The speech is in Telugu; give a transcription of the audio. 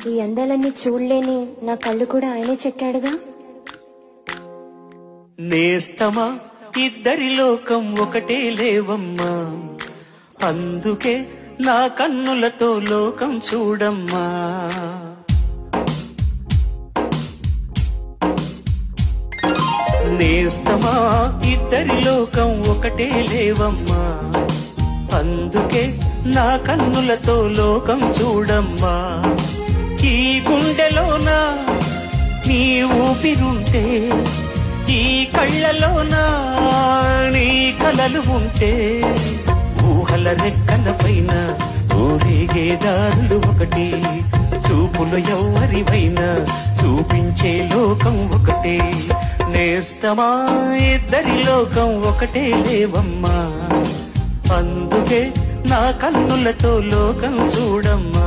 ఈ అందాలన్నీ చూడలేని నా కళ్ళు కూడా ఆయనే చెక్కాడుగా. నేస్తమా ఇద్దరి లోకం ఒకటే లేవమ్మా, అందుకే నా కన్నులతో లోకం చూడమ్మా. నేస్తమా ఇద్దరి లోకం ఒకటే లేవమ్మా, అందుకే నా కన్నులతో లోకం చూడమ్మా. ఈ గుండెలోన నీ ఊపిరుంటే, ఈ కళ్ళలోనా నీ కలలు ఉంటే, ఊహల రెక్కల పైన ఊరేగే దారులు ఒకటి, చూపులు ఎవరివైనా చూపించే లోకం ఒకటే. నేస్తమా ఇద్దరి లోకం ఒకటే లేవమ్మా, అందుకే నా కన్నులతో లోకం చూడమ్మా.